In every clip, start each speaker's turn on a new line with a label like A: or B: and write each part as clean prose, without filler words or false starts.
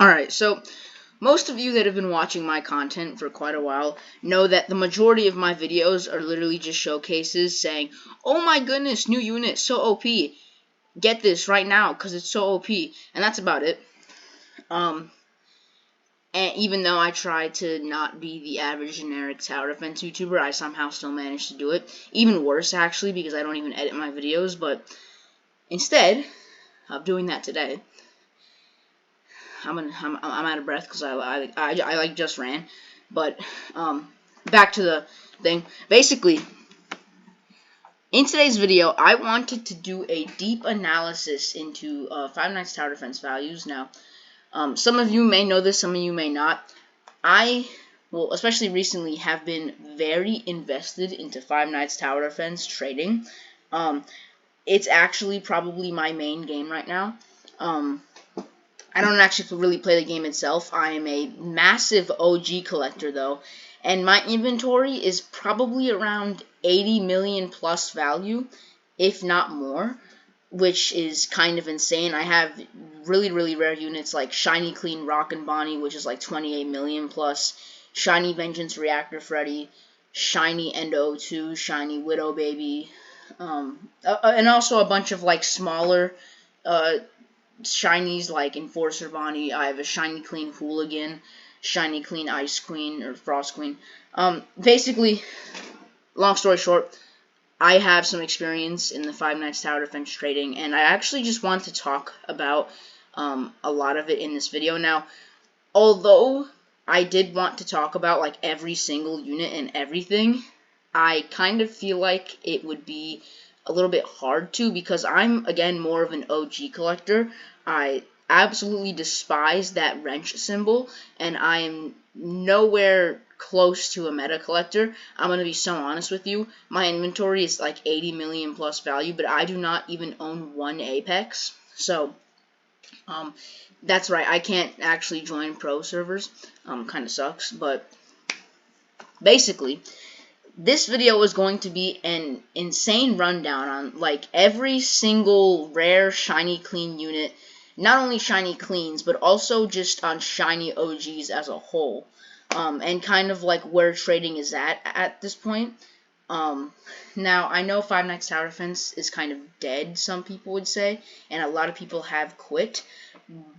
A: Alright, so most of you that have been watching my content for quite a while know that the majority of my videos are literally just showcases saying, oh my goodness, new unit, so OP. Get this right now because it's so OP. And that's about it. And even though I try to not be the average generic tower defense YouTuber, I somehow still manage to do it. Even worse, actually, because I don't even edit my videos. But instead of doing that today, I'm out of breath because I like just ran. But back to the thing. Basically, in today's video, I wanted to do a deep analysis into Five Nights Tower Defense values. Now, some of you may know this, some of you may not. Well, especially recently, have been very invested into Five Nights Tower Defense trading. It's actually probably my main game right now. I don't actually really play the game itself. I am a massive OG collector, though, and my inventory is probably around 80 million plus value, if not more, which is kind of insane. I have really, really rare units like Shiny Clean Rock and Bonnie, which is like 28 million plus, Shiny Vengeance Reactor Freddy, Shiny Endo 2, Shiny Widow Baby, and also a bunch of like smaller shinies like Enforcer Bonnie. I have a Shiny Clean Hooligan, Shiny Clean Ice Queen, or Frost Queen. Basically, long story short, I have some experience in the Five Nights Tower Defense trading, and I actually just want to talk about a lot of it in this video. Now, although I did want to talk about like every single unit and everything, I kind of feel like it would be a little bit hard to, because I'm, again, more of an OG collector. I absolutely despise that wrench symbol, and I am nowhere close to a meta collector. I'm going to be so honest with you. My inventory is like 80 million plus value, but I do not even own one Apex. So, that's right, I can't actually join pro servers. Kind of sucks, but basically, this video is going to be an insane rundown on like every single rare shiny clean unit, not only shiny cleans, but also just on shiny OGs as a whole, and kind of like where trading is at this point. Now, I know Five Nights Tower Defense is kind of dead, some people would say, and a lot of people have quit,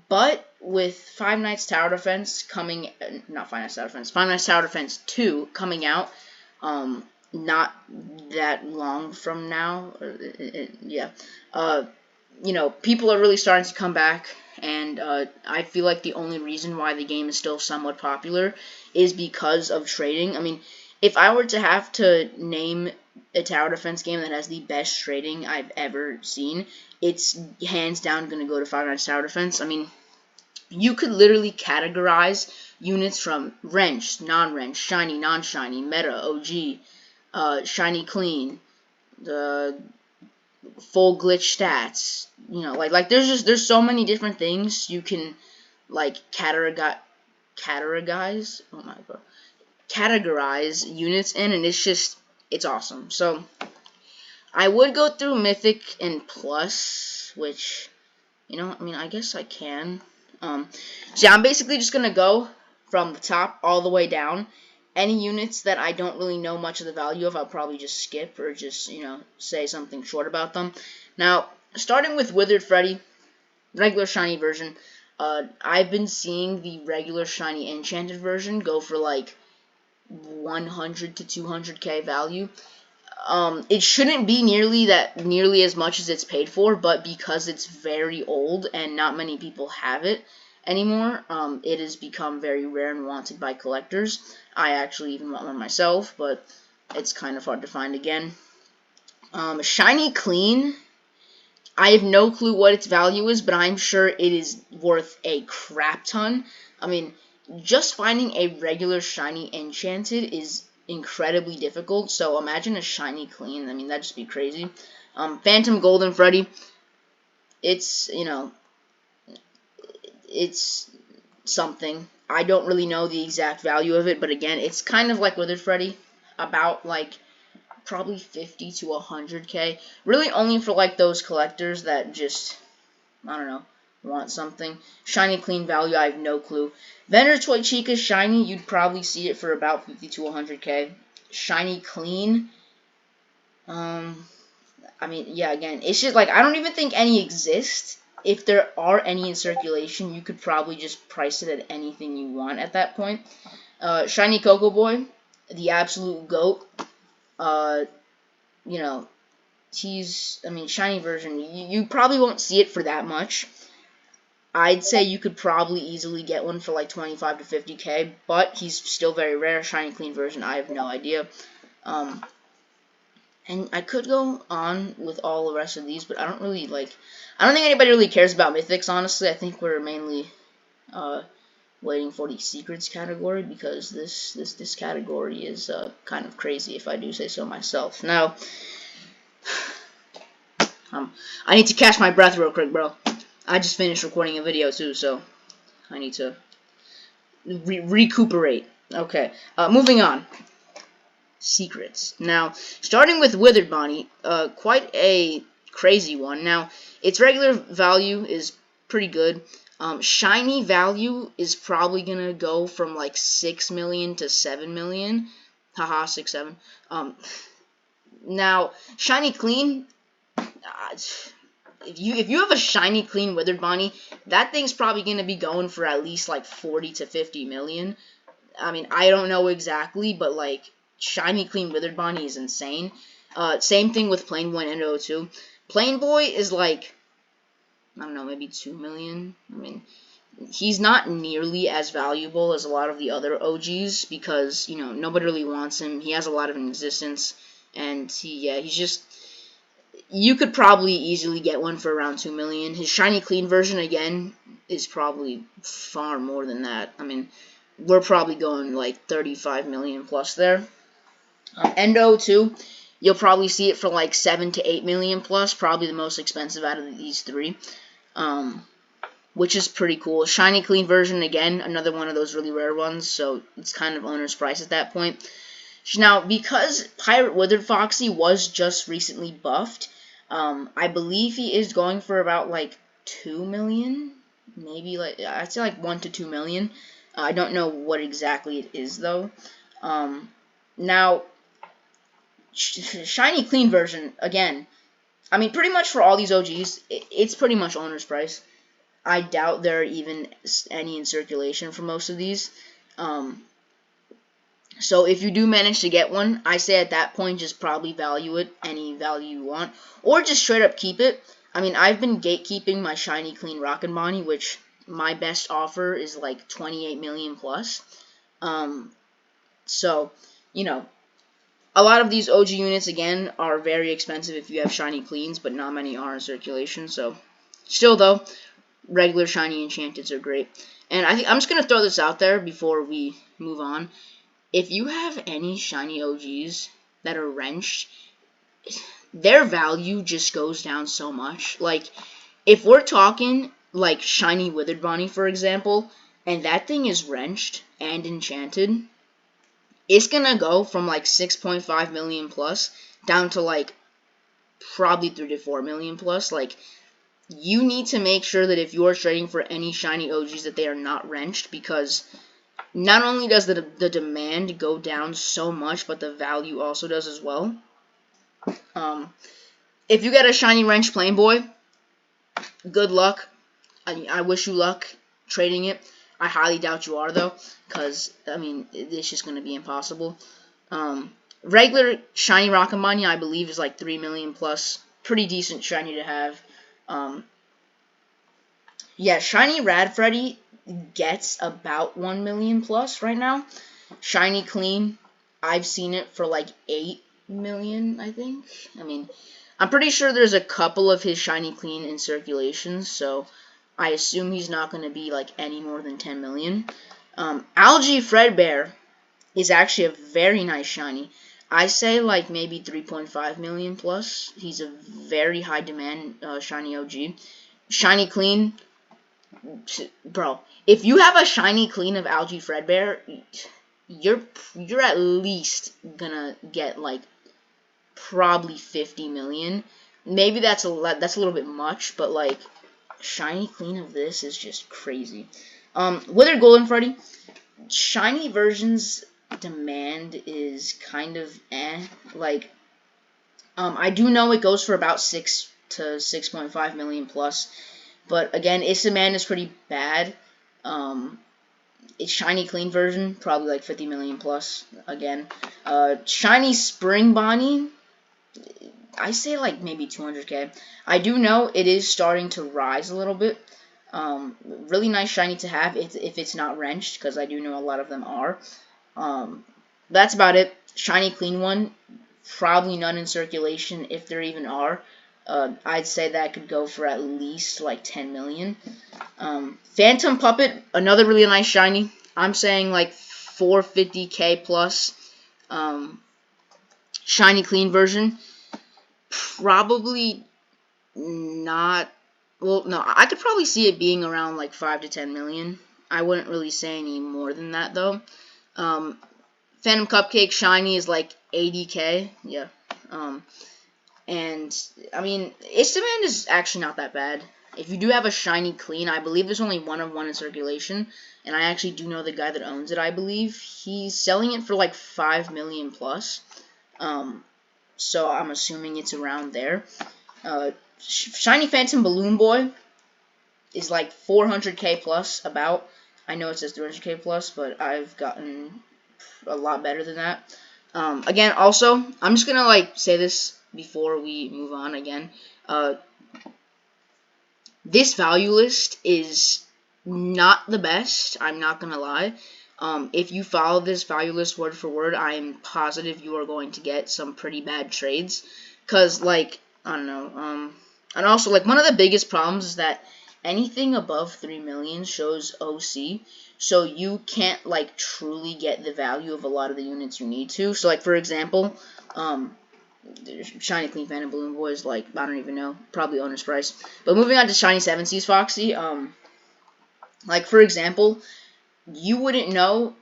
A: but with Five Nights Tower Defense coming, not Five Nights Tower Defense, Five Nights Tower Defense 2 coming out, not that long from now, yeah, you know, people are really starting to come back, and I feel like the only reason why the game is still somewhat popular is because of trading. I mean, if I were to have to name a tower defense game that has the best trading I've ever seen, it's hands down going to go to Five Nights Tower Defense. I mean, you could literally categorize units from wrench, non-wrench, shiny, non-shiny, meta, OG, shiny, clean, the full glitch stats. You know, like there's so many different things you can like categorize. Oh my god, categorize units in, and it's awesome. So I would go through Mythic and Plus, which, you know, I mean, I guess I can. So yeah, I'm basically just gonna go from the top all the way down. Any units that I don't really know much of the value of, I'll probably just skip or just, you know, say something short about them. Now, starting with Withered Freddy, regular shiny version. I've been seeing the regular shiny enchanted version go for like 100 to 200k value. It shouldn't be nearly as much as it's paid for, but because it's very old and not many people have it anymore, it has become very rare and wanted by collectors. I actually even want one myself, but it's kind of hard to find again. Shiny Clean, I have no clue what its value is, but I'm sure it is worth a crap ton. I mean, just finding a regular shiny enchanted is incredibly difficult, so imagine a shiny clean. I mean, that'd just be crazy. Phantom Golden Freddy, it's, you know, it's something. I don't really know the exact value of it, but again, it's kind of like Withered Freddy, about like probably 50 to 100k. Really only for like those collectors that just, I don't know, want something. Shiny clean value, I have no clue. Vendor Toy Chica shiny, you'd probably see it for about 50 to 100k. Shiny clean, I mean, yeah, again, it's just like I don't even think any exist. If there are any in circulation, you could probably just price it at anything you want at that point. Shiny Cocoa Boy, the absolute GOAT. You know, I mean, shiny version, you probably won't see it for that much. I'd say you could probably easily get one for like 25 to 50k, but he's still very rare. Shiny clean version, I have no idea. And I could go on with all the rest of these, but I don't think anybody really cares about mythics, honestly. I think we're mainly waiting for the secrets category, because this category is kind of crazy, if I do say so myself. Now, I need to catch my breath real quick, bro. I just finished recording a video too, so I need to recuperate. Okay, moving on. Secrets. Now, starting with Withered Bonnie, quite a crazy one. Now, its regular value is pretty good. Shiny value is probably gonna go from like 6 million to 7 million. Haha, 6, 7. Now, shiny clean. If you have a shiny clean Withered Bonnie, that thing's probably gonna be going for at least like 40 to 50 million. I mean, I don't know exactly, but like shiny clean Withered Bonnie is insane. Same thing with Plain Boy and Endo2. Plain Boy is like, I don't know, maybe 2 million. I mean, he's not nearly as valuable as a lot of the other OGs, because, you know, nobody really wants him. He has a lot of existence, and he's just, you could probably easily get one for around 2 million. His shiny clean version, again, is probably far more than that. I mean, we're probably going like 35 million plus there. Endo2, you'll probably see it for like 7 to 8 million plus, probably the most expensive out of these three, which is pretty cool. Shiny clean version, again, another one of those really rare ones, so it's kind of owner's price at that point. Now, because Pirate Withered Foxy was just recently buffed, I believe he is going for about like 2 million, maybe like, I'd say like 1 to 2 million. I don't know what exactly it is though. Now, shiny clean version, again, I mean, pretty much for all these OGs, it's pretty much owner's price. I doubt there are even any in circulation for most of these. So if you do manage to get one, I say at that point just probably value it any value you want, or just straight up keep it. I mean, I've been gatekeeping my shiny clean Rockin' Bonnie, which my best offer is like 28 million plus. So, you know, a lot of these OG units, again, are very expensive if you have shiny cleans, but not many are in circulation. So, still though, regular shiny enchanteds are great. And I'm just going to throw this out there before we move on. If you have any shiny OGs that are wrenched, their value just goes down so much. Like, if we're talking like shiny Withered Bonnie, for example, and that thing is wrenched and enchanted, it's gonna go from like 6.5 million plus down to like probably 3 to 4 million plus. Like, you need to make sure that if you are trading for any shiny OGs that they are not wrenched, because not only does the demand go down so much, but the value also does as well. If you get a shiny wrench Plain Boy, good luck. I wish you luck trading it. I highly doubt you are, though, because, I mean, it's just going to be impossible. Regular shiny Rockin' Bonnie, I believe, is like 3 million plus. Pretty decent shiny to have. Yeah, shiny Rad Freddy gets about 1 million plus right now. Shiny clean, I've seen it for like 8 million, I think. I mean, I'm pretty sure there's a couple of his shiny clean in circulation, so I assume he's not going to be like any more than 10 million. Algae Fredbear is actually a very nice shiny. I say like maybe 3.5 million plus. He's a very high demand shiny OG. Shiny clean, bro. If you have a shiny clean of Algae Fredbear, you're at least gonna get like probably 50 million. Maybe that's a little bit much, but like shiny clean of this is just crazy. Withered Golden Freddy, shiny versions demand is kind of like, I do know it goes for about 6 to 6.5 million plus, but again, its demand is pretty bad. Its shiny clean version, probably like 50 million plus again. Shiny Spring Bonnie, I say like maybe 200k. I do know it is starting to rise a little bit. Really nice shiny to have if it's not wrenched, because I do know a lot of them are. That's about it. Shiny clean one, probably none in circulation if there even are. I'd say that could go for at least like 10 million. Phantom Puppet, another really nice shiny. I'm saying like 450k plus. Shiny clean version, probably not. Well, no, I could probably see it being around like 5 to 10 million. I wouldn't really say any more than that though. Phantom Cupcake shiny is like 80k. Yeah. And I mean, its demand is actually not that bad. If you do have a shiny clean, I believe there's only one of one in circulation, and I actually do know the guy that owns it. I believe he's selling it for like 5 million plus. So I'm assuming it's around there. Shiny Phantom Balloon Boy is like 400k plus, about. I know it says 300k plus, but I've gotten a lot better than that. Again, also, I'm just gonna like say this before we move on again. This value list is not the best, I'm not gonna lie. If you follow this value list word for word, I am positive you are going to get some pretty bad trades. Cause like, I don't know, and also like one of the biggest problems is that anything above 3 million shows OC, so you can't like truly get the value of a lot of the units you need to. So like for example, Shiny Clean Phantom Balloon Boy is like, I don't even know, probably owner's price. But moving on to Shiny 7 Seas Foxy, like for example, you wouldn't know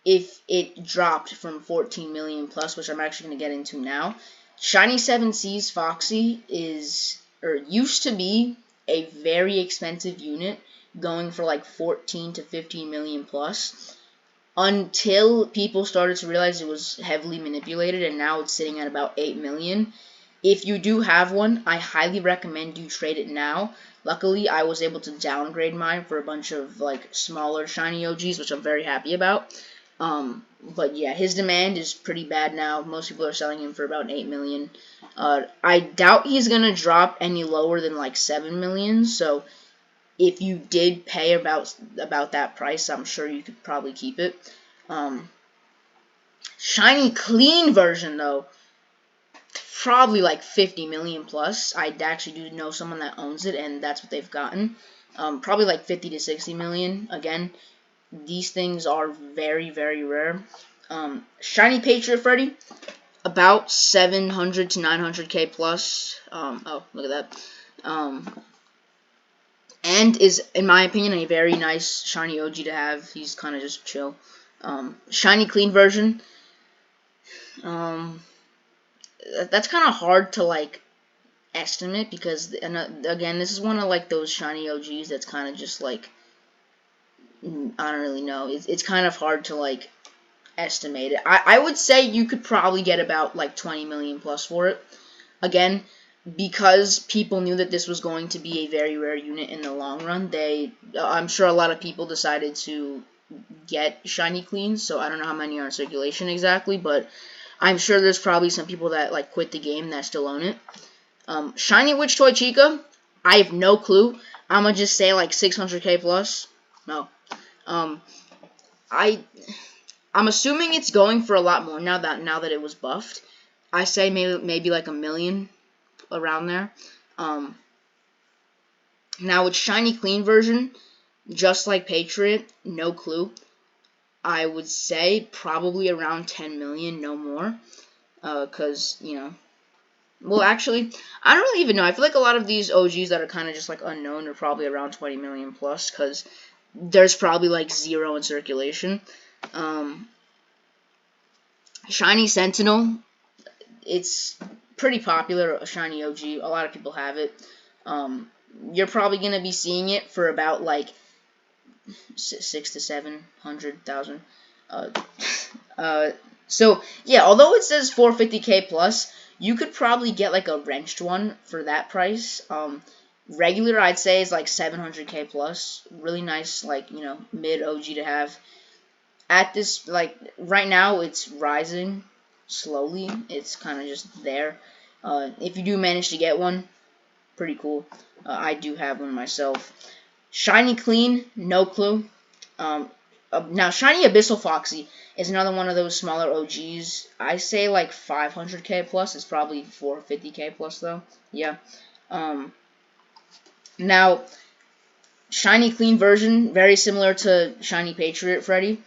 A: if it dropped from 14 million plus, which I'm actually going to get into now. Shiny 7 Seas Foxy is, or used to be, a very expensive unit, going for like 14 to 15 million plus, until people started to realize it was heavily manipulated, and now it's sitting at about 8 million. If you do have one, I highly recommend you trade it now. Luckily, I was able to downgrade mine for a bunch of like smaller shiny OGs, which I'm very happy about. But yeah, his demand is pretty bad now. Most people are selling him for about 8 million. I doubt he's gonna drop any lower than like 7 million. So if you did pay about that price, I'm sure you could probably keep it. Shiny clean version though, probably like 50 million plus. I actually do know someone that owns it, and that's what they've gotten. Probably like 50 to 60 million. Again, these things are very, very rare. Shiny Patriot Freddy, about 700 to 900k plus. Oh, look at that. And is, in my opinion, a very nice shiny OG to have. He's kind of just chill. Shiny clean version. That's kind of hard to like estimate, because again, this is one of like those shiny OGs that's kind of just like, I don't really know. It's kind of hard to like estimate it. I would say you could probably get about like 20 million plus for it. Again, because people knew that this was going to be a very rare unit in the long run, I'm sure a lot of people decided to get shiny cleans, so I don't know how many are in circulation exactly, but I'm sure there's probably some people that like quit the game that still own it. Shiny Witch Toy Chica, I have no clue. I'm gonna just say like 600k plus. No. I'm assuming it's going for a lot more now that it was buffed. I say maybe like 1 million, around there. Now with shiny clean version, just like Patriot, no clue. I would say probably around 10 million, no more. Cause you know, well actually, I don't really even know. I feel like a lot of these OGs that are kind of just like unknown are probably around 20 million plus, cause there's probably like 0 in circulation. Shiny Sentinel, it's pretty popular, a shiny OG. A lot of people have it. you're probably gonna be seeing it for about like 6 to 700,000. Uh, uh, so yeah, although it says 450k plus, you could probably get like a wrenched one for that price. Regular I'd say is like 700k plus. Really nice, like, you know, mid OG to have. At this, like, right now it's rising slowly. It's kind of just there. If you do manage to get one, pretty cool. I do have one myself. Shiny Clean, no clue. Now, Shiny Abyssal Foxy is another one of those smaller OGs. I say like 500k plus. It's probably 450k plus though. Yeah. Now, Shiny Clean version, very similar to Shiny Patriot Freddy.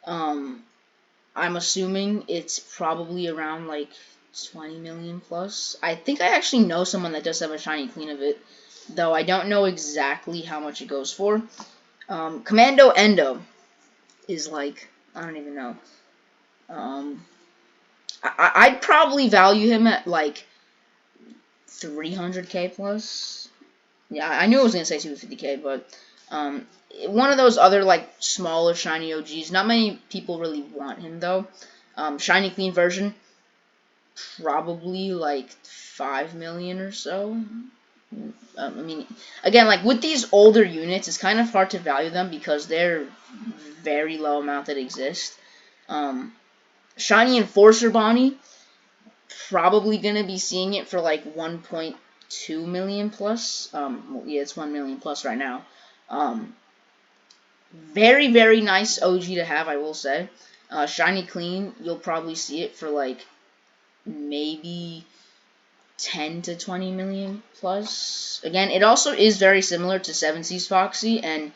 A: I'm assuming it's probably around like 20 million plus. I think I actually know someone that does have a Shiny Clean of it, though I don't know exactly how much it goes for. Commando Endo is like, I don't even know. I'd probably value him at like 300k plus. Yeah, I knew I was gonna say 250k, but one of those other like smaller shiny OGs. Not many people really want him though. Shiny Clean version, probably like 5 million or so. I mean, again, like with these older units, it's kind of hard to value them because they're very low amount that exist. Shiny Enforcer Bonnie, probably gonna be seeing it for like 1.2 million plus. Well, yeah, it's 1 million plus right now. Very, very nice OG to have, I will say. Shiny Clean, you'll probably see it for like maybe 10 to 20 million plus. Again, it also is very similar to 7 Seas Foxy, and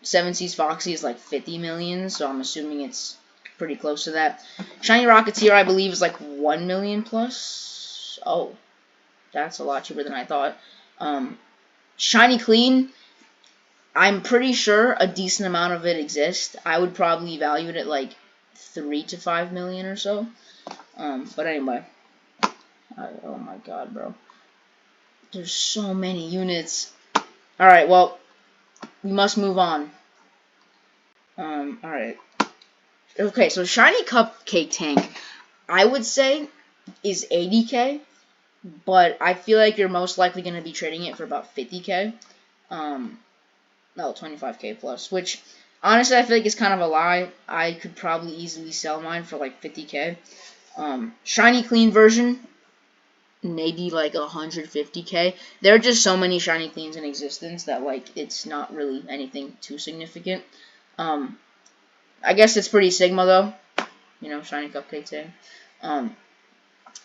A: 7 Seas Foxy is like 50 million, so I'm assuming it's pretty close to that. Shiny Rocketeer, I believe, is like 1 million plus. Oh, that's a lot cheaper than I thought. Shiny Clean, I'm pretty sure a decent amount of it exists. I would probably value it at like 3 to 5 million or so. But anyway. Oh my god, bro. There's so many units. Alright, well, we must move on. Alright. Okay, so Shiny Cupcake Tank, I would say, is 80k, but I feel like you're most likely going to be trading it for about 50k. No, 25k plus, which, honestly, I feel like is kind of a lie. I could probably easily sell mine for like 50k. Shiny Clean version, maybe like 150k. There are just so many Shiny Cleans in existence that like it's not really anything too significant. I guess it's pretty Sigma though, you know, Shiny Cupcake Tank.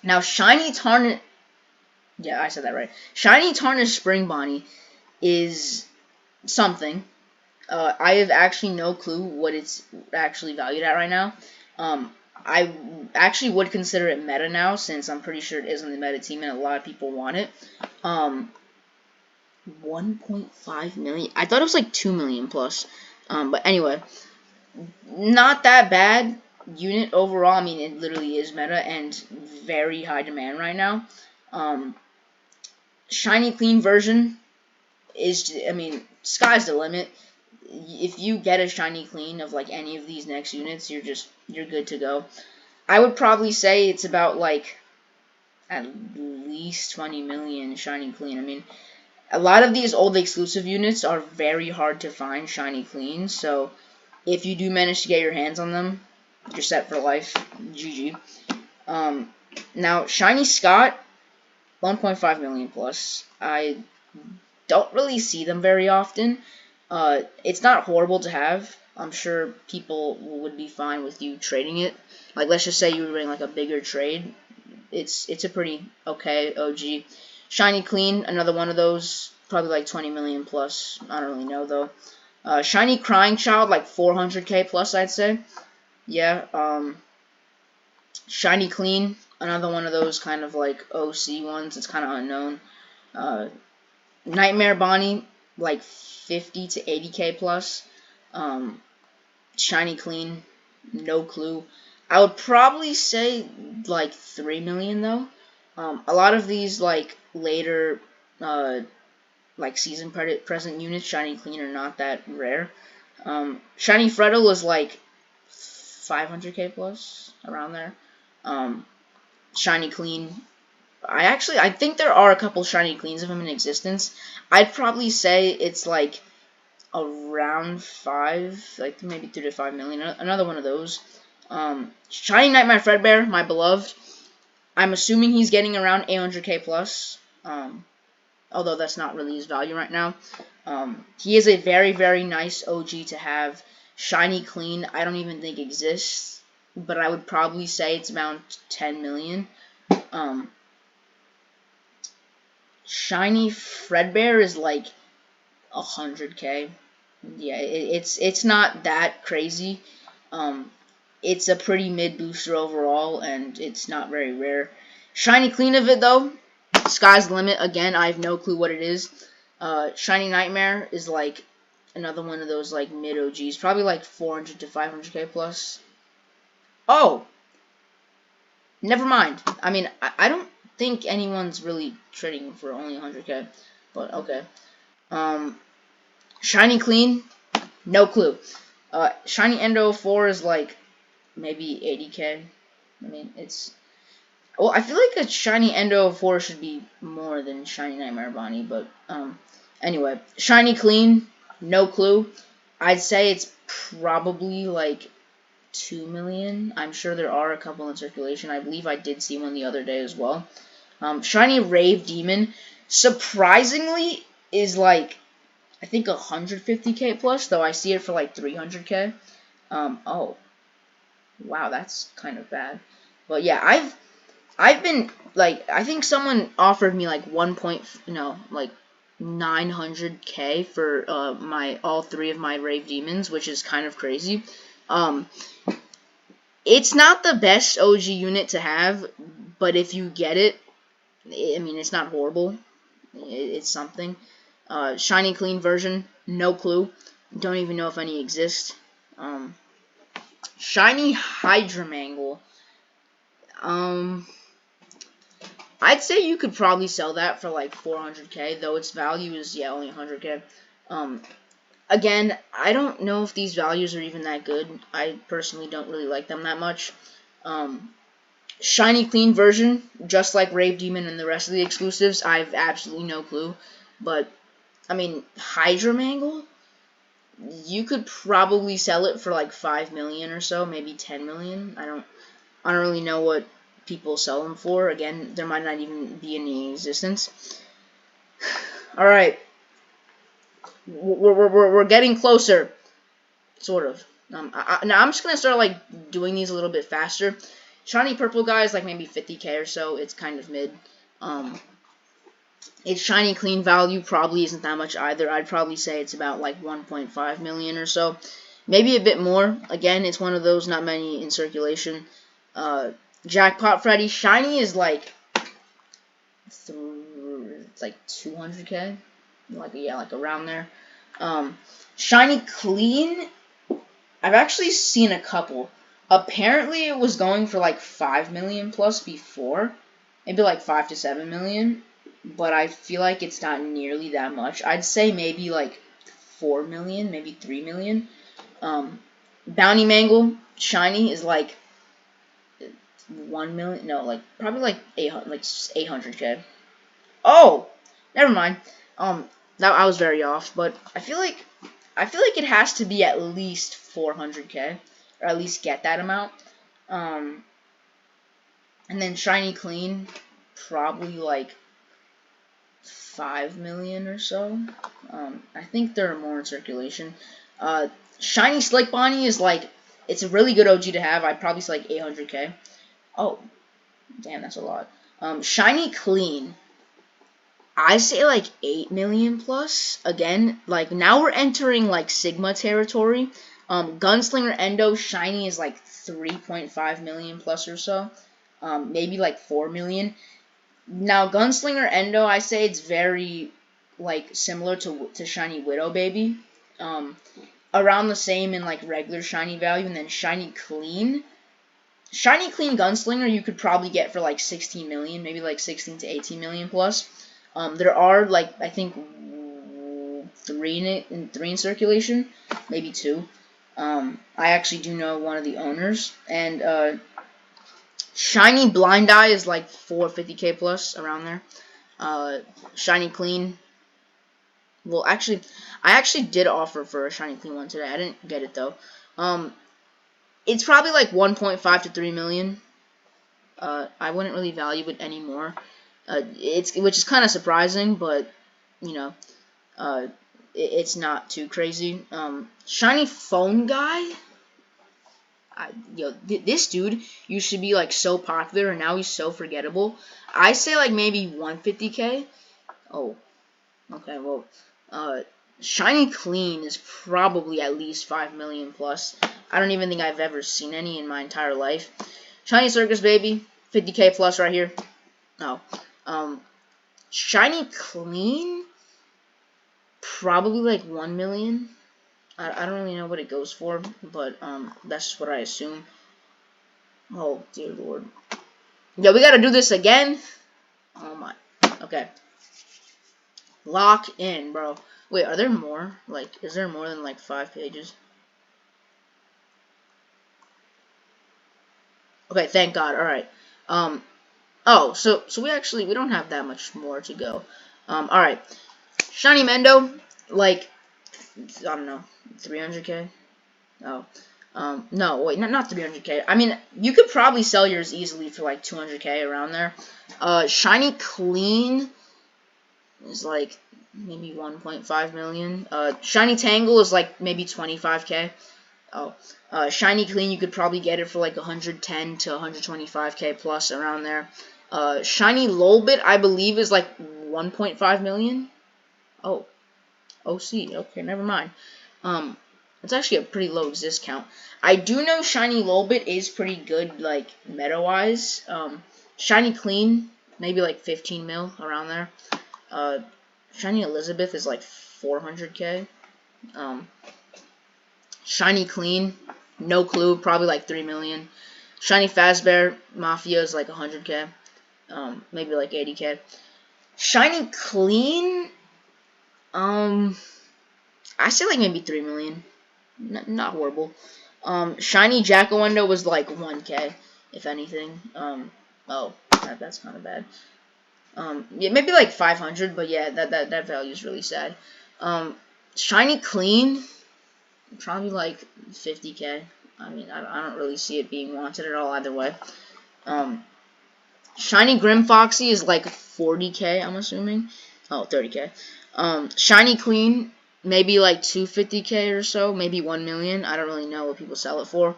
A: Now Shiny Tarnished, yeah, I said that right. Shiny Tarnished Spring Bonnie is something. I have actually no clue what it's actually valued at right now. I actually would consider it meta now, since I'm pretty sure it is on the meta team and a lot of people want it. 1.5 million. I thought it was like 2 million plus. But anyway, not that bad unit overall. I mean, it literally is meta and very high demand right now. Shiny Clean version is, I mean, sky's the limit. If you get a Shiny Clean of like any of these next units, you're good to go. I would probably say it's about like at least 20 million Shiny Clean. I mean, a lot of these old exclusive units are very hard to find Shiny Clean, so if you do manage to get your hands on them, you're set for life. GG. Now, Shiny Scott, 1.5 million plus. I don't really see them very often. It's not horrible to have. I'm sure people would be fine with you trading it. Like, let's just say you were doing like a bigger trade. It's a pretty okay OG. Shiny Clean, another one of those, probably like 20 million plus. I don't really know though. Shiny Crying Child, like 400k plus, I'd say. Yeah. Shiny Clean, another one of those kind of like OC ones. It's kind of unknown. Nightmare Bonnie, like 50 to 80k plus. Shiny Clean, no clue. I would probably say like 3 million though. A lot of these like later like season present units. Shiny Clean are not that rare. Shiny Freddle is like 500k plus, around there. Shiny Clean, I think there are a couple Shiny Cleans of them in existence. I'd probably say it's like around 5, like maybe 3 to 5 million. Another one of those. Shiny Nightmare Fredbear, my beloved. I'm assuming he's getting around 800k plus. Although that's not really his value right now. He is a very, very nice OG to have. Shiny Clean, I don't even think exists, but I would probably say it's around 10 million. Shiny Fredbear is like 100k. Yeah, it's not that crazy. It's a pretty mid booster overall, and it's not very rare. Shiny Clean of it though, sky's the limit. Again, I have no clue what it is. Shiny Nightmare is like another one of those like mid OGs, probably like 400 to 500k plus. Oh, never mind. I mean, I don't think anyone's really trading for only 100k, but okay. Shiny Clean, no clue. Shiny Endo 4 is like maybe 80k. I mean, it's... Well, I feel like a Shiny Endo 4 should be more than Shiny Nightmare Bonnie, but, anyway. Shiny Clean, no clue. I'd say it's probably like 2 million. I'm sure there are a couple in circulation. I believe I did see one the other day as well. Shiny Rave Demon, surprisingly, is like, I think 150k plus, though I see it for like 300k. Oh, wow, that's kind of bad. But yeah, I've been like, I think someone offered me like 900k for all 3 of my Rave Demons, which is kind of crazy. It's not the best OG unit to have, but if you get it, I mean, it's not horrible. It's something. Shiny Clean version, no clue. Don't even know if any exist. Shiny Hydramangle. I'd say you could probably sell that for like 400k, though its value is, yeah, only 100k. Again, I don't know if these values are even that good. I personally don't really like them that much. Shiny Clean version, just like Rave Demon and the rest of the exclusives, I have absolutely no clue. But, I mean, Hydramangle, you could probably sell it for like 5 million or so, maybe 10 million. I don't really know what people sell them for. Again, there might not even be any existence. Alright. We're getting closer. Sort of. Now I'm just going to start like doing these a little bit faster. Shiny Purple guy is like maybe 50k or so. It's kind of mid. Its Shiny Clean value probably isn't that much either. I'd probably say it's about like 1.5 million or so. Maybe a bit more. Again, it's one of those, not many in circulation. Jackpot Freddy. Shiny is like... it's like 200k. Like around there. Shiny Clean... I've actually seen a couple. Apparently it was going for like 5 million plus before. Maybe like 5 to 7 million. But I feel like it's not nearly that much. I'd say maybe like 4 million, maybe 3 million. Bounty Mangle Shiny is like 1 million. No, like probably like 800k. Oh, never mind. That I was very off, but I feel like it has to be at least 400k, or at least get that amount. And then Shiny Clean, probably like 5 million or so. I think there are more in circulation. Shiny Slick Bonnie is like, it's a really good OG to have. I'd probably say like 800k. Oh, damn, that's a lot. Shiny Clean, I say like 8 million plus. Again, like now we're entering like Sigma territory. Gunslinger Endo Shiny is like 3.5 million plus or so. Maybe like 4 million. Now Gunslinger Endo, I say it's very like similar to Shiny Widow Baby. Around the same in like regular shiny value, and then Shiny Clean Gunslinger you could probably get for like 16 million, maybe like 16 to 18 million plus. There are like, I think, three in circulation, maybe 2. I actually do know one of the owners, and Shiny Blind Eye is like 450k plus around there. Shiny Clean. Well, actually, I actually did offer for a Shiny Clean one today. I didn't get it though. It's probably like 1.5 to 3 million. I wouldn't really value it anymore. Which is kind of surprising, but you know, it's not too crazy. Shiny Phone Guy. This dude used to be like so popular, and now he's so forgettable. I say like maybe 150k. Oh, okay. Well, Shiny Clean is probably at least 5 million plus. I don't even think I've ever seen any in my entire life. Shiny Circus Baby, 50k plus right here. No. Shiny Clean, probably like 1 million. I don't really know what it goes for, but that's just what I assume. Oh dear lord. Yeah, we gotta do this again. Oh my. Okay. Lock in, bro. Wait, are there more? Like, is there more than like 5 pages? Okay, thank God. All right. Oh, so we don't have that much more to go. All right. Shiny Mendo, like, I don't know, 300k. Oh. No, wait, not 300k. I mean, you could probably sell yours easily for like 200k around there. Shiny Clean is like maybe 1.5 million. Shiny Tangle is like maybe 25k. Oh, Shiny Clean, you could probably get it for like 110 to 125k plus around there. Shiny Lolbit, I believe, is like 1.5 million. Oh, OC. Okay, never mind. It's actually a pretty low discount. I do know Shiny Lolbit is pretty good, like, meta-wise. Shiny Clean, maybe like 15 mil around there. Shiny Elizabeth is like 400k. Shiny Clean, no clue, probably like 3 million. Shiny Fazbear Mafia is like 100k. Maybe like 80k. Shiny Clean, I say like maybe 3 million. Not horrible. Shiny Jack-O-Window was like 1k, if anything. Oh, that's kind of bad. Yeah, maybe like 500, but yeah, that value is really sad. Shiny Clean, probably like 50k. I mean, I don't really see it being wanted at all either way. Shiny Grim Foxy is like 40k, I'm assuming. Oh, 30k. Shiny Queen, maybe like 250k or so, maybe 1 million. I don't really know what people sell it for.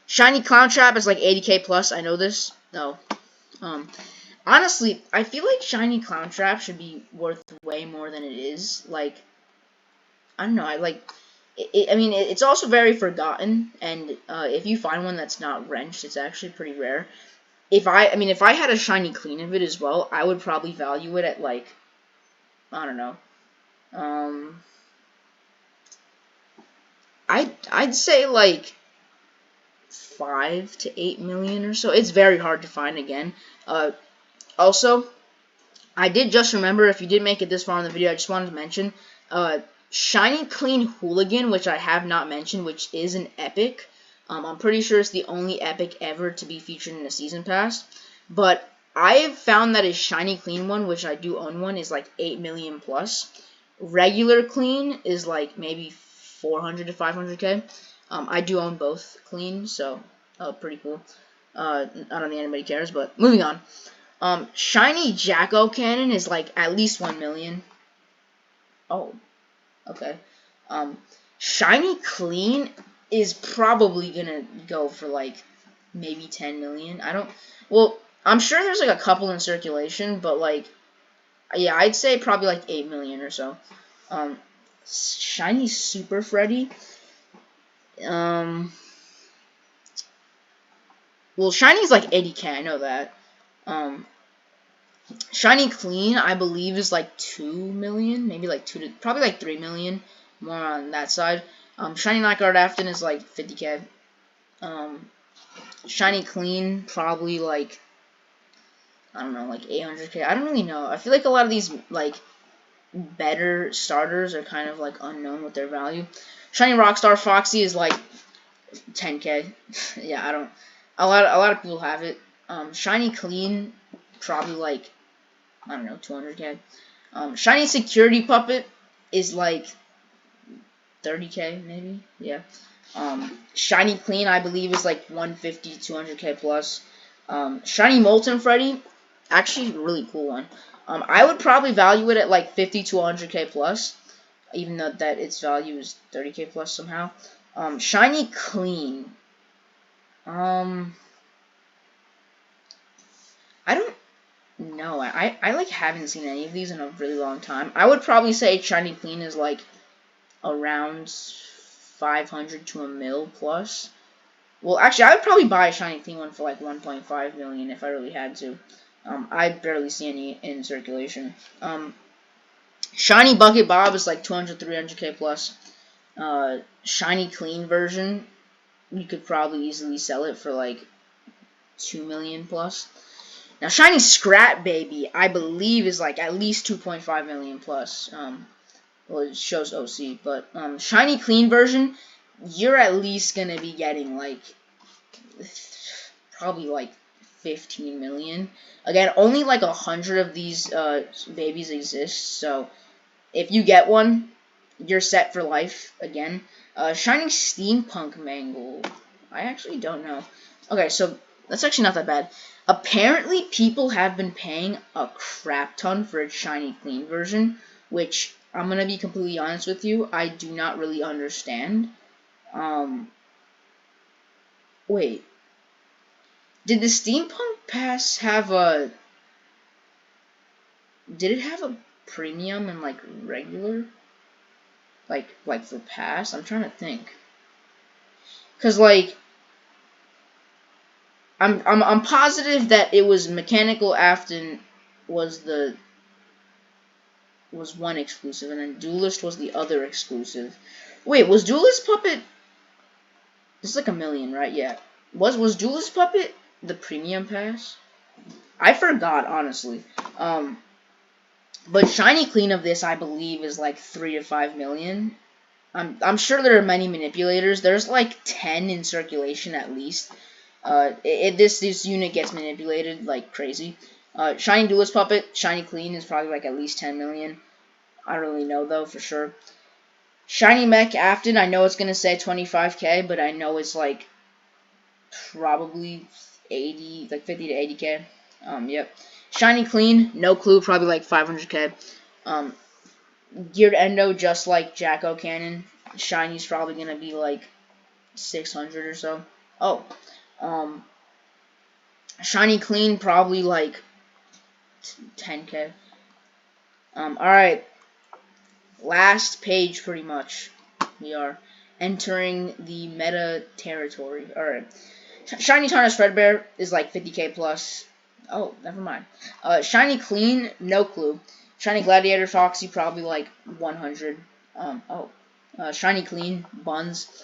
A: Shiny Clown Trap is like 80k plus. I know this. No. Honestly, I feel like Shiny Clown Trap should be worth way more than it is. Like, I don't know. I like. I mean, it's also very forgotten, and if you find one that's not wrenched, it's actually pretty rare. If I had a Shiny Clean of it as well, I would probably value it at like, I don't know. I'd say like 5 to 8 million or so. It's very hard to find again. Also, I did just remember, if you did make it this far in the video, I just wanted to mention, Shiny Clean Hooligan, which I have not mentioned, which is an epic. I'm pretty sure it's the only epic ever to be featured in a season pass. But I've found that a Shiny Clean one, which I do own one, is like 8 million plus. Regular Clean is like maybe 400 to 500k. I do own both Clean, so pretty cool. I don't think anybody cares, but moving on. Shiny Jack-O-Cannon is like at least 1 million. Oh, okay. Shiny Clean is probably gonna go for like maybe 10 million. Well, I'm sure there's like a couple in circulation, but like, yeah, I'd say probably like 8 million or so. Shiny Super Freddy. Well, Shiny's like 80k, I know that. Shiny Clean, I believe, is like 2 million, maybe like probably like 3 million, more on that side. Shiny Knockout Afton is like 50k. Shiny Clean, probably like, I don't know, like 800k. I don't really know. I feel like a lot of these, like, better starters are kind of like unknown with their value. Shiny Rockstar Foxy is like 10k. Yeah, I don't. A lot of people have it. Shiny Clean, probably like, I don't know, 200k. Shiny Security Puppet is like 30k maybe. Yeah. Shiny Clean, I believe, is like 150, 200k plus. Shiny Molten Freddy, actually a really cool one. I would probably value it at like 50 to 100k plus, even though that its value is 30k plus somehow. Shiny Clean. I don't know. I like haven't seen any of these in a really long time. I would probably say Shiny Clean is like around 500 to a mil plus. Well, actually, I would probably buy a Shiny Clean one for like 1.5 million if I really had to. I barely see any in circulation. Shiny Bucket Bob is like 200, 300k plus. Shiny Clean version, you could probably easily sell it for like 2 million plus. Now, Shiny Scrap Baby, I believe, is like at least 2.5 million plus. Well, it shows OC, but Shiny Clean version, you're at least gonna be getting like probably like 15 million. Again, only like 100 of these babies exist, so if you get one, you're set for life again. Shiny Steampunk Mangle, I actually don't know. Okay, so that's actually not that bad. Apparently, people have been paying a crap ton for its Shiny Clean version, which, I'm going to be completely honest with you, I do not really understand. Wait. Did the Steampunk Pass have a... Did it have a premium and, like, regular? Like for Pass? I'm trying to think. Because, like... I'm positive that it was Mechanical Afton was one exclusive, and then Duelist was the other exclusive. Wait, was Duelist Puppet? This is like 1 million, right? Yeah. Was Duelist Puppet the premium pass? I forgot, honestly. But Shiny Clean of this, I believe, is like 3 to 5 million. I'm sure there are many manipulators. There's like 10 in circulation at least. This unit gets manipulated like crazy. Shiny Duelist Puppet, Shiny Clean is probably like at least 10 million. I don't really know though for sure. Shiny Mech Afton, I know it's gonna say 25k, but I know it's like probably 80, like 50 to 80k. Yep. Shiny Clean, no clue, probably like 500k. Geared Endo, just like Jacko Cannon. Shiny's probably gonna be like 600 or so. Oh, Shiny Clean, probably like 10k. Alright. Last page, pretty much. We are entering the meta territory. Alright. Shiny Tarnished Fredbear is like 50k plus. Oh, never mind. Shiny Clean, no clue. Shiny Gladiator Foxy, probably like 100. Shiny Clean, Buns.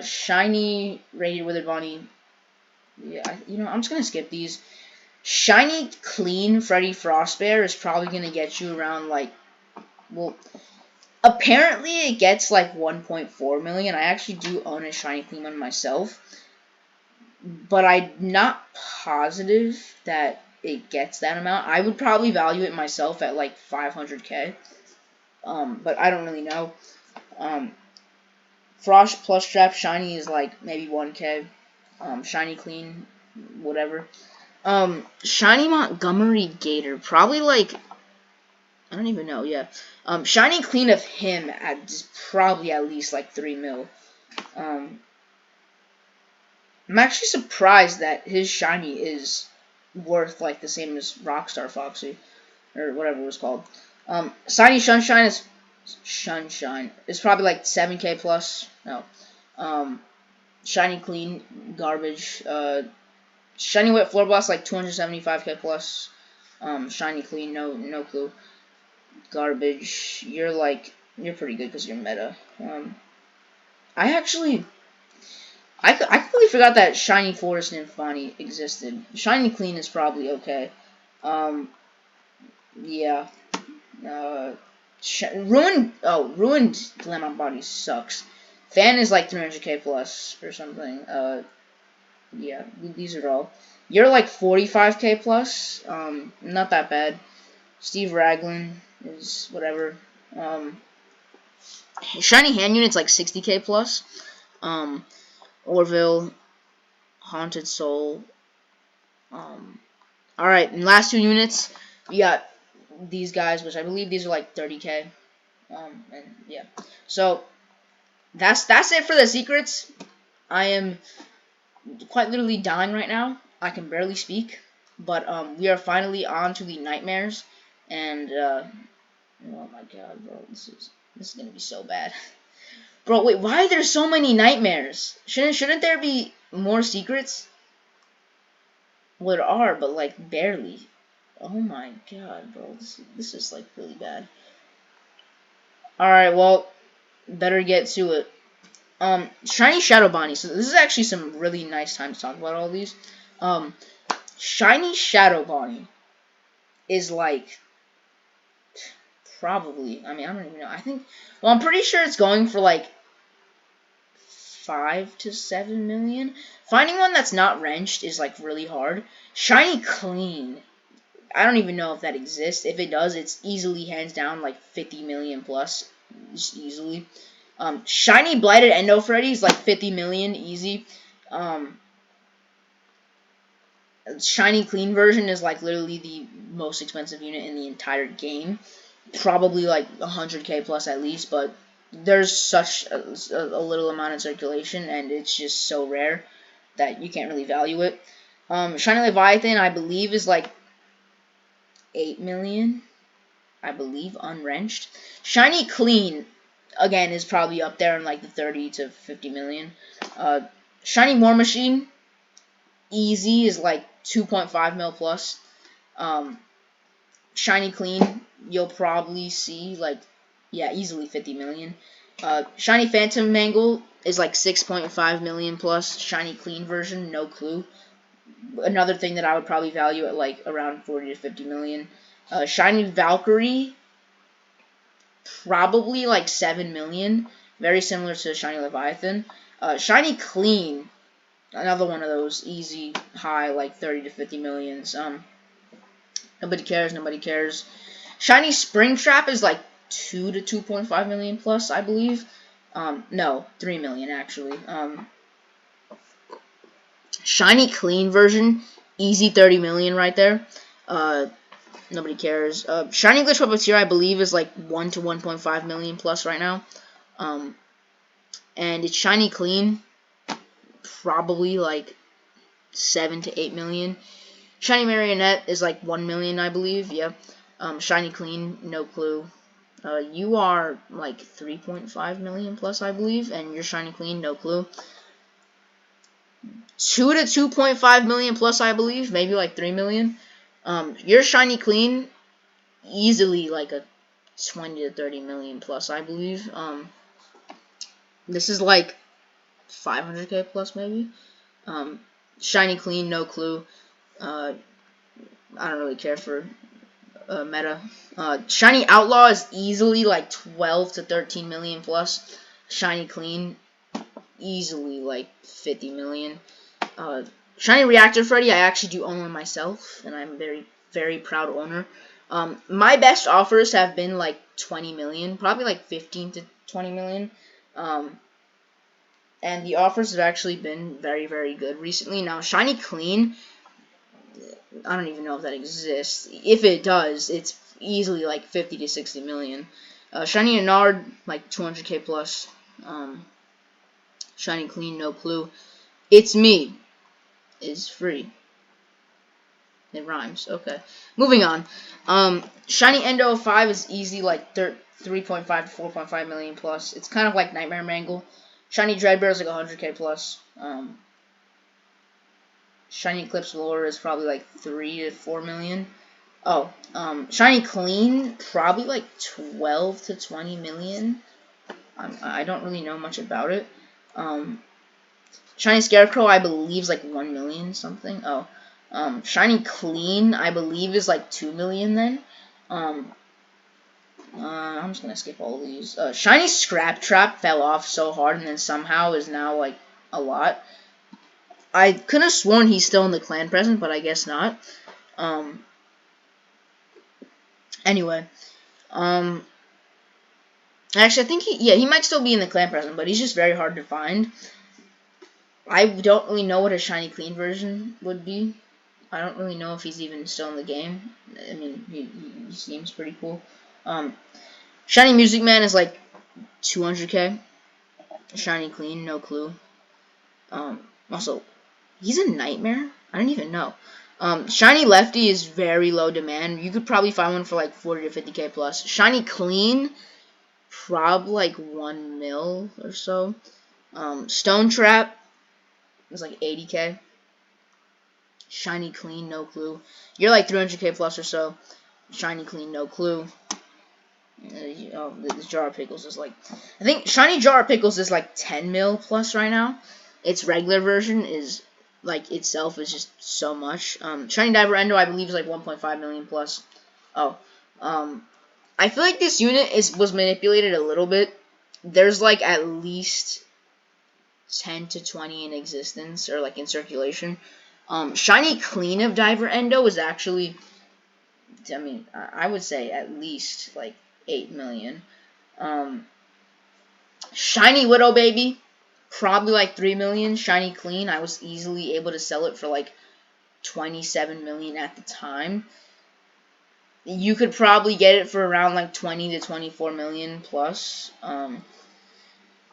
A: Shiny Radiant Withered Bunny. Yeah, I'm just gonna skip these. Shiny Clean Freddy Frostbear is probably gonna get you around like, well, apparently it gets like 1.4 million. I actually do own a Shiny Clean one myself, but I'm not positive that it gets that amount. I would probably value it myself at like 500k, but I don't really know. Frost Plus Trap Shiny is like maybe 1k. Shiny Clean, whatever. Shiny Montgomery Gator, probably like, I don't even know, yeah. Shiny Clean of him at probably at least like 3 mil. I'm actually surprised that his shiny is worth like the same as Rockstar Foxy, or whatever it was called. Shiny Sunshine is probably like 7k plus. No. Shiny Clean, garbage. Shiny Wet Floor Boss, like 275k plus. Shiny Clean, no clue. Garbage. You're pretty good because you're meta. I completely forgot that Shiny Forest Nymphani existed. Shiny Clean is probably okay. Yeah. Ruined Lemon Body sucks. Fan is like 300k plus or something. Yeah, these are all. You're like 45k plus. Not that bad. Steve Raglan is whatever. Shiny Hand Unit's like 60k plus. Orville, Haunted Soul. Alright, and last two units, we got these guys, which I believe these are like 30k. And yeah. So, that's it for the secrets. I am quite literally dying right now. I can barely speak. But, we are finally on to the nightmares. And, oh my god, bro. This is gonna be so bad. Bro, wait, why are there so many nightmares? Shouldn't there be more secrets? Well, there are, but like barely. Oh my god, bro, this is like really bad. All right, well, better get to it. Shiny Shadow Bonnie. So this is actually some really nice time to talk about all these. Shiny Shadow Bonnie is like probably. I mean, I don't even know. I think. Well, I'm pretty sure it's going for like 5 to 7 million. Finding one that's not wrenched is like really hard. Shiny Clean, I don't even know if that exists. If it does, it's easily hands down like 50 million plus, just easily. Shiny Blighted Endo Freddy is like 50 million easy. Shiny Clean version is like literally the most expensive unit in the entire game. Probably like 100k plus at least, but there's such a little amount of circulation, and it's just so rare that you can't really value it. Shiny Leviathan, I believe, is like 8 million, I believe, unwrenched. Shiny Clean, again, is probably up there in like the 30 to 50 million. Shiny War Machine, easy, is like 2.5 mil plus. Shiny Clean, you'll probably see like, yeah, easily 50 million. Shiny Phantom Mangle is like 6.5 million plus. Shiny Clean version, no clue. Another thing that I would probably value at like around 40 to 50 million. Shiny Valkyrie, probably like 7 million. Very similar to Shiny Leviathan. Shiny Clean, another one of those easy high like 30 to 50 millions. Nobody cares. Shiny Springtrap is like 2 to 2.5 million plus, I believe. No, 3 million actually. Shiny Clean version, easy 30 million right there. Nobody cares. Shiny Glitch Puppeteer, I believe, is like 1 to 1.5 million plus right now. And it's Shiny Clean, probably like 7 to 8 million. Shiny Marionette is like 1 million, I believe. Yeah. Shiny Clean, no clue. You are like 3.5 million plus, I believe, and you're Shiny Clean, no clue. 2 to 2.5 million plus, I believe, maybe like 3 million. You're Shiny Clean, easily like a 20 to 30 million plus, I believe. This is like 500k plus, maybe. Shiny Clean, no clue. I don't really care for meta. Shiny Outlaw is easily like 12 to 13 million plus. Shiny Clean, easily like 50 million. Shiny Reactor Freddy, I actually do own one myself, and I'm a very, very proud owner. My best offers have been like 20 million, probably like 15 to 20 million. And the offers have actually been very, very good recently. Now, Shiny Clean, I don't even know if that exists. If it does, it's easily like 50 to 60 million. Shiny Anard, like 200k plus. Shiny Clean, no clue. It's Me is free. It rhymes. Okay. Moving on. Shiny Endo 5 is easy, like 3.5 to 4.5 million plus. It's kind of like Nightmare Mangle. Shiny Dreadbear is like 100k plus. Shiny Eclipse Lure is probably like 3 to 4 million. Oh, Shiny Clean, probably like 12 to 20 million. I don't really know much about it. Shiny Scarecrow, I believe, is like 1 million something. Oh, Shiny Clean, I believe, is like 2 million then. I'm just gonna skip all of these. Shiny Scrap Trap fell off so hard and then somehow is now like a lot. I could have sworn he's still in the clan present, but I guess not. Anyway, actually I think he might still be in the clan present, but he's just very hard to find. I don't really know what a shiny clean version would be. I don't really know if he's even still in the game. I mean, he seems pretty cool. Shiny Music Man is like 200k. Shiny Clean, no clue. Also, he's a nightmare? I don't even know. Shiny Lefty is very low demand. You could probably find one for like 40 to 50k plus. Shiny Clean, probably like 1 mil or so. Stone Trap is like 80k. Shiny Clean, no clue. You're like 300k plus or so. Shiny Clean, no clue. The Jar of Pickles is like, I think Shiny Jar of Pickles is like 10 mil plus right now. Its regular version is like itself is just so much. Shiny Diver Endo I believe is like 1.5 million plus. I feel like this unit was manipulated a little bit. There's like at least 10 to 20 in existence or like in circulation. Shiny Clean of Diver Endo is actually, I mean, I would say at least like 8 million. Shiny Widow Baby, probably like 3 million. Shiny Clean, I was easily able to sell it for like 27 million at the time. You could probably get it for around like 20 to 24 million plus.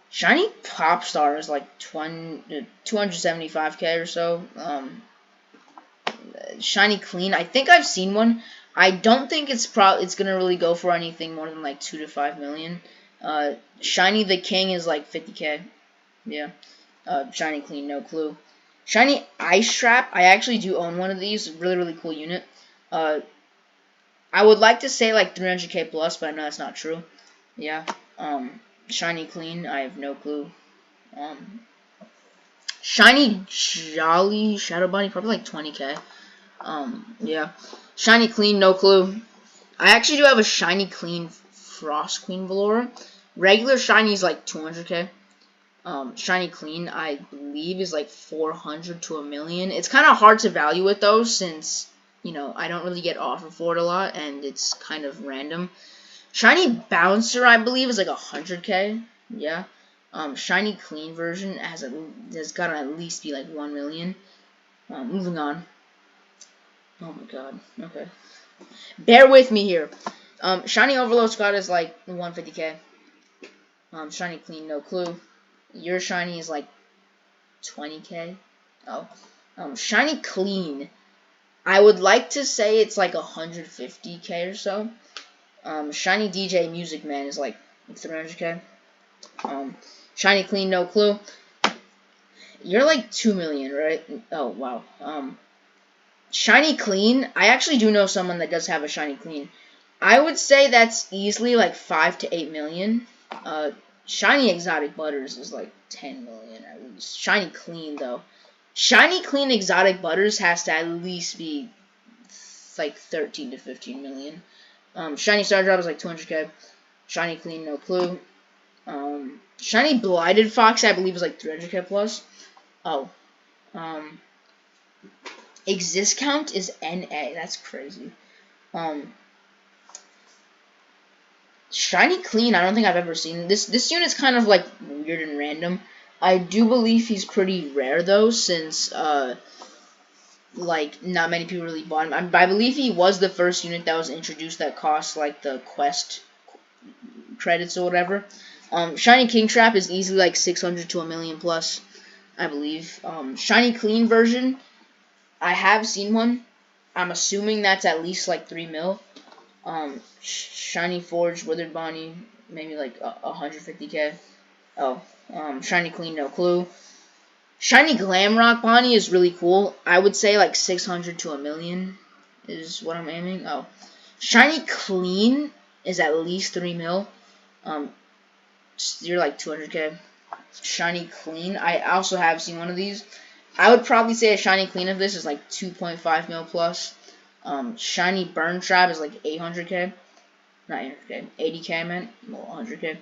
A: Shiny Popstar is like 275k or so. Shiny Clean, I think I've seen one. I don't think it's gonna really go for anything more than like 2 to 5 million. Shiny the King is like 50k. Yeah. Shiny Clean, no clue. Shiny Ice Trap, I actually do own one of these. Really, really cool unit. I would like to say like 300k plus, but I know that's not true. Yeah. Shiny Clean, I have no clue. Shiny Jolly Shadow Bunny, probably like 20k. Yeah. Shiny Clean, no clue. I actually do have a Shiny Clean Frost Queen Velour. Regular Shiny is like 200k. Shiny Clean, I believe, is like 400 to 1 million. It's kind of hard to value it, though, since, you know, I don't really get offered for it a lot, and it's kind of random. Shiny Bouncer, I believe, is like 100k. Yeah. Shiny Clean version has got to at least be like 1 million. Moving on. Oh my god. Okay. Bear with me here. Shiny Overload Squad is like 150k. Shiny Clean, no clue. Your Shiny is like 20k. Oh. Shiny Clean. I would like to say it's like 150k or so. Shiny DJ Music Man is like 300k. Shiny Clean, no clue. You're like 2 million, right? Oh, wow. Shiny Clean. I actually do know someone that does have a Shiny Clean. I would say that's easily like 5 to 8 million. Shiny Exotic Butters is like 10 million at least. Shiny Clean, though. Shiny Clean Exotic Butters has to at least be like 13 to 15 million. Shiny Star Drop is like 200k. Shiny Clean, no clue. Shiny Blighted Fox, I believe, is like 300k plus. Oh. Exist count is NA. That's crazy. Shiny Clean, I don't think I've ever seen. This unit's kind of like weird and random. I do believe he's pretty rare though, since like not many people really bought him. I believe he was the first unit that was introduced that cost like the quest credits or whatever. Shiny King Trap is easily like 600 to 1 million plus, I believe. Shiny Clean version, I have seen one. I'm assuming that's at least like 3 mil. Shiny Forge Withered Bonnie, maybe like 150k. Oh, Shiny Clean, no clue. Shiny Glamrock Bonnie is really cool. I would say like 600 to 1 million is what I'm aiming. Oh, Shiny Clean is at least 3 mil. You're like 200k. Shiny Clean, I also have seen one of these. I would probably say a Shiny Clean of this is like 2.5 mil plus. Shiny Burn Trap is like 800k. Not 800k, 80k I meant, well, 100k.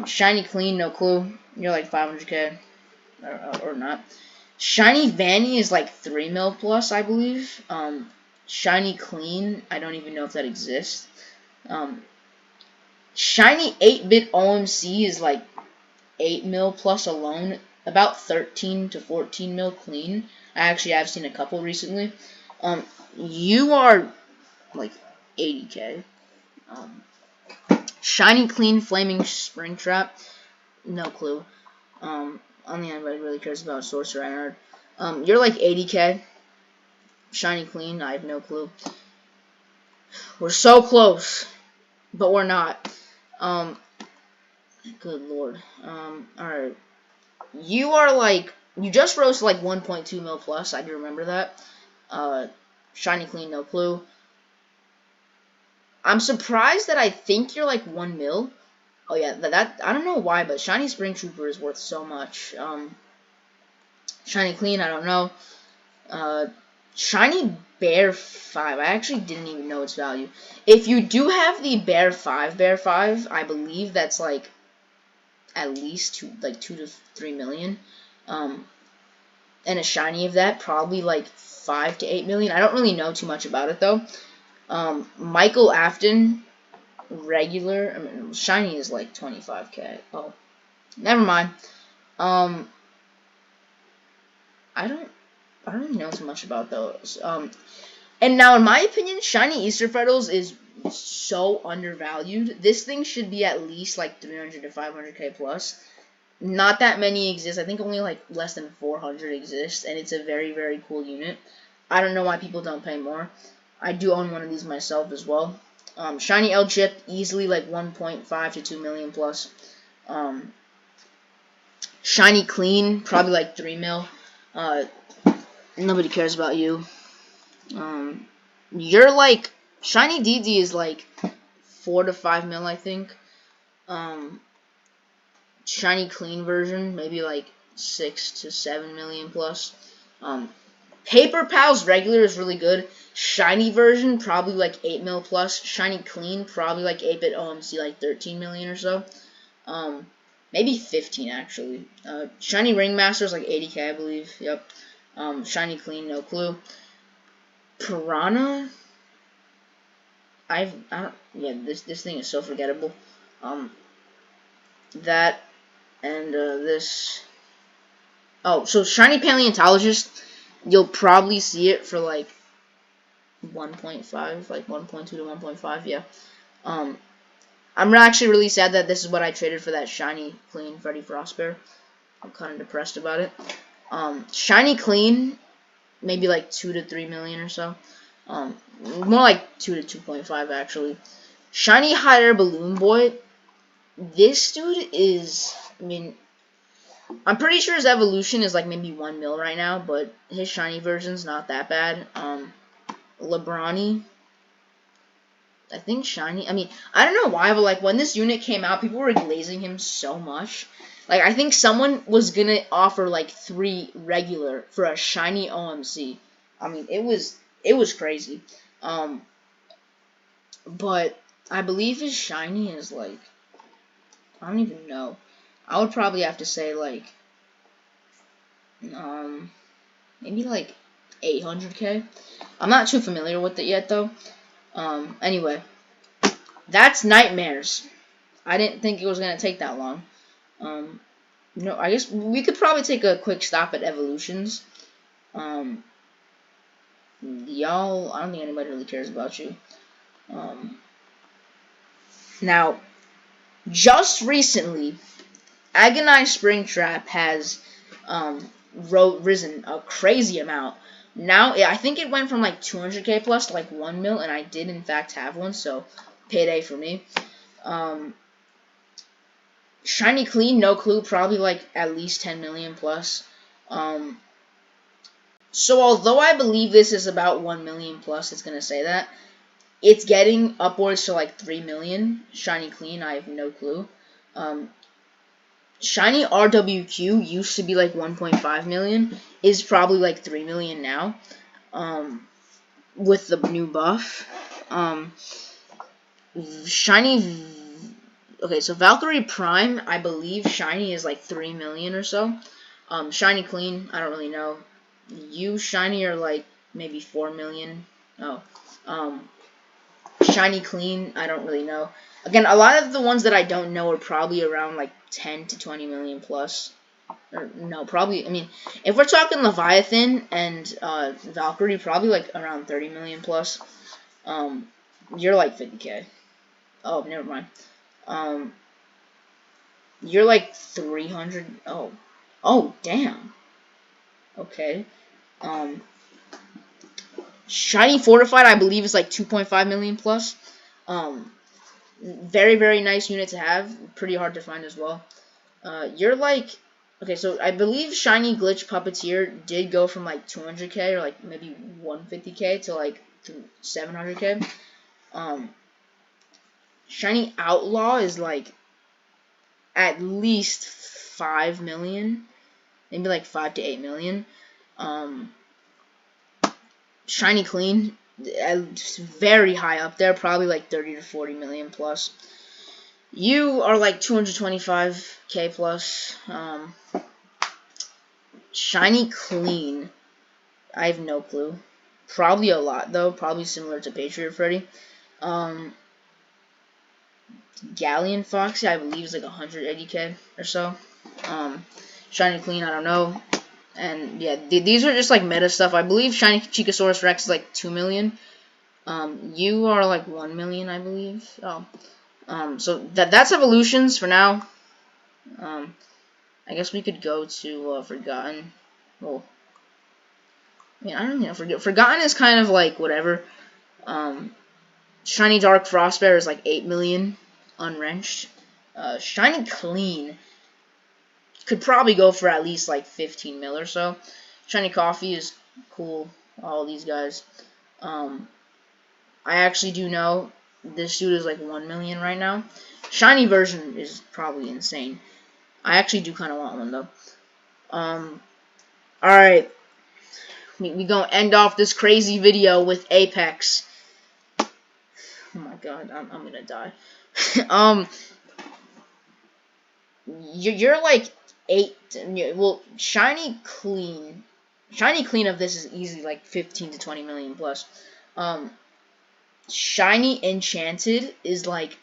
A: Shiny Clean, no clue. You're like 500k, or not. Shiny Vanny is like 3 mil plus, I believe. Shiny Clean, I don't even know if that exists. Shiny 8-bit OMC is like 8 mil plus alone, about 13 to 14 mil clean. I actually have seen a couple recently. You are like 80k. Shiny Clean Flaming Springtrap, no clue. Only anybody really cares about Sorcerer Enard. You're like 80k. Shiny Clean, I have no clue. We're so close, but we're not. Good lord. Alright. You are like, you just rose to like 1.2 mil plus, I do remember that. Shiny Clean, no clue. I'm surprised that I think you're like 1 mil. Oh yeah, that I don't know why, but Shiny Spring Trooper is worth so much. Shiny Clean, I don't know. Shiny Bear 5, I actually didn't even know its value. If you do have the Bear 5, I believe that's like at least 2 to 3 million. And a shiny of that, probably like 5 to 8 million. I don't really know too much about it though. Michael Afton, regular. I mean, shiny is like 25k. Oh, never mind. I don't really know too much about those. And now in my opinion, shiny Easter Frettles is so undervalued. This thing should be at least like 300 to 500k plus. Not that many exist. I think only like less than 400 exist, and it's a very, very cool unit. I don't know why people don't pay more. I do own one of these myself as well. Shiny L-Chip, easily like 1.5 to 2 million plus. Shiny Clean, probably like 3 mil. Nobody cares about you. You're like, Shiny DD is like 4 to 5 mil, I think. Shiny Clean version, maybe like 6 to 7 million plus. Paper Pals regular is really good. Shiny version, probably like 8 mil plus. Shiny Clean, probably like 8-bit OMC, like 13 million or so. Maybe 15 actually. Shiny Ringmaster is like 80k, I believe. Yep. Shiny Clean, no clue. Piranha. This thing is so forgettable. That and this. Oh, so Shiny Paleontologist, you'll probably see it for like 1.5, like 1.2 to 1.5, yeah. I'm actually really sad that this is what I traded for that Shiny Clean Freddy Frostbear. I'm kind of depressed about it. Shiny Clean, maybe like 2 to 3 million or so. More like 2 to 2.5 actually. Shiny Hot Air Balloon Boy, this dude is, I mean, I'm pretty sure his evolution is like maybe 1 mil right now, but his shiny version's not that bad. Lebrani, I think shiny. I mean, I don't know why, but like when this unit came out, people were glazing him so much. Like I think someone was gonna offer like 3 regular for a shiny OMC. I mean, it was crazy. But I believe his shiny is like, I don't even know. I would probably have to say like maybe like 800k. I'm not too familiar with it yet though. Anyway, that's Nightmares. I didn't think it was gonna take that long. I guess we could probably take a quick stop at evolutions. Y'all, I don't think anybody really cares about you. Now, just recently, Agonized Springtrap has risen a crazy amount. Now, I think it went from like 200k plus to like 1 mil, and I did in fact have one, so payday for me. Shiny Clean, no clue, probably like at least 10 million plus. So although I believe this is about 1 million plus, it's going to say that, it's getting upwards to like 3 million. Shiny Clean, I have no clue. Shiny RWQ used to be like 1.5 million, is probably like 3 million now, with the new buff. Shiny. Okay, so Valkyrie Prime, I believe shiny is like 3 million or so. Shiny Clean, I don't really know. You shiny are like maybe 4 million. Oh, Shiny Clean, I don't really know. Again, a lot of the ones that I don't know are probably around like 10 to 20 million plus. Or no, probably. I mean, if we're talking Leviathan and Valkyrie, probably like around 30 million plus. You're like 50k. Oh, never mind. You're like 300. Oh, damn. Okay. Shiny Fortified, I believe, is like 2.5 million plus. Very, very nice unit to have. Pretty hard to find as well. You're like, okay, so I believe Shiny Glitch Puppeteer did go from like 200k or like maybe 150k to like 700k. Shiny Outlaw is like at least 5 million, maybe like 5 to 8 million. Shiny Clean, very high up there, probably like 30 to 40 million plus. You are like 225k plus. Shiny Clean, I have no clue. Probably a lot though, probably similar to Patriot Freddy. Galleon Foxy, I believe, is like 180k or so. Shiny Clean, I don't know. And yeah, these are just like meta stuff. I believe Shiny Chicosaurus Rex is like 2 million. You are like 1 million, I believe. So that's evolutions for now. I guess we could go to Forgotten. Well, I mean, I don't know. Forgotten is kind of like whatever. Shiny Dark Frostbear is like 8 million unwrenched. Shiny Clean could probably go for at least like 15 mil or so. Shiny Coffee is cool. All these guys. I actually do know this dude is like 1 million right now. Shiny version is probably insane. I actually do kind of want one though. Alright. We gonna end off this crazy video with Apex. Oh my god, I'm gonna die. You're like 8. Well, Shiny Clean of this is easily like 15 to 20 million plus. Shiny Enchanted is like,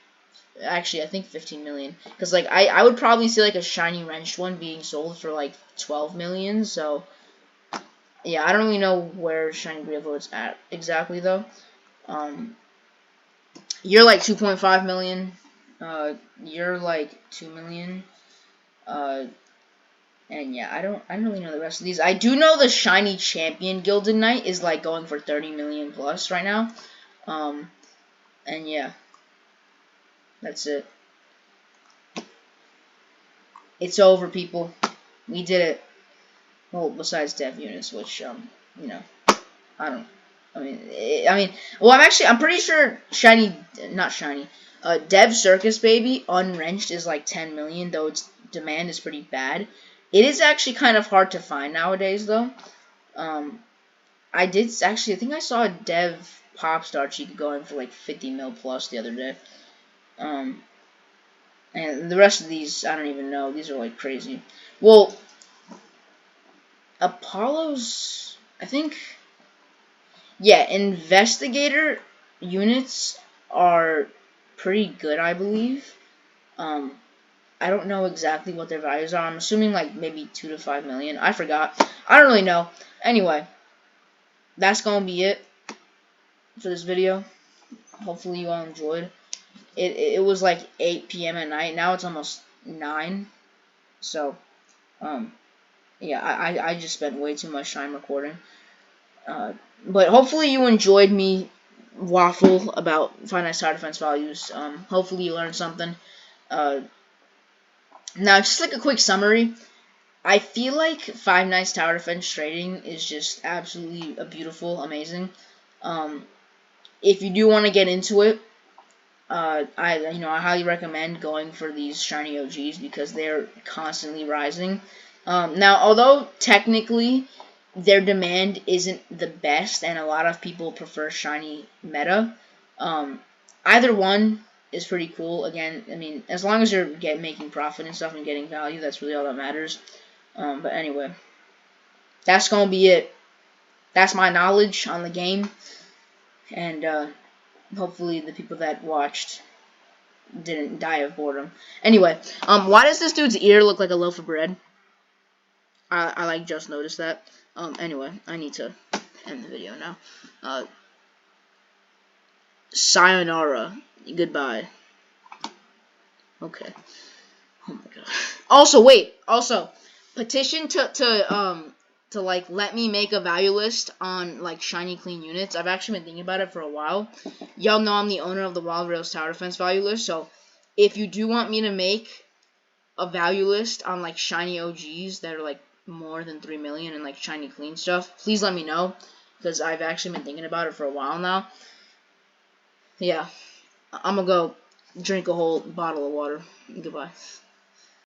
A: actually I think 15 million, because like I would probably see like a Shiny Wrenched one being sold for like 12 million. So yeah, I don't really know where Shiny Gravel is at exactly though. You're like 2.5 million. You're like 2 million. And yeah, I don't really know the rest of these. I do know the Shiny Champion Gilded Knight is like going for 30 million plus right now. And yeah, that's it. It's over, people. We did it. Well, besides dev units, which you know, I mean, well, I'm pretty sure Dev Circus Baby Unwrenched is like 10 million, though its demand is pretty bad. It is actually kind of hard to find nowadays, though. I think I saw a Dev Popstar cheek going for like 50 mil plus the other day. And the rest of these, I don't even know. These are like crazy. Well, Apollo's, I think, yeah, Investigator units are pretty good, I believe. I don't know exactly what their values are. I'm assuming like maybe 2 to 5 million. I forgot. I don't really know. Anyway, that's gonna be it for this video. Hopefully you all enjoyed. It was like 8 p.m. at night. Now it's almost 9. So, yeah, I just spent way too much time recording. But hopefully you enjoyed me waffle about finite tower defense values. Hopefully you learned something. Now, just like a quick summary, I feel like Five Nights Tower Defense trading is just absolutely beautiful, amazing. If you do want to get into it, I highly recommend going for these shiny OGs because they're constantly rising. Now, although technically their demand isn't the best, and a lot of people prefer shiny meta, Either one is pretty cool. Again, I mean, as long as you're making profit and stuff and getting value, that's really all that matters. But anyway, that's gonna be it. That's my knowledge on the game, and hopefully the people that watched didn't die of boredom. Anyway, why does this dude's ear look like a loaf of bread? I like just noticed that. Anyway, I need to end the video now. Sayonara. Goodbye. Okay. Oh my god. Also, wait. Also, petition to like let me make a value list on like shiny clean units. I've actually been thinking about it for a while. Y'all know I'm the owner of the Wild Rails Tower Defense value list, so if you do want me to make a value list on like shiny OGs that are like more than 3 million and like shiny clean stuff, please let me know, because I've actually been thinking about it for a while now. Yeah, I'm gonna go drink a whole bottle of water. Goodbye.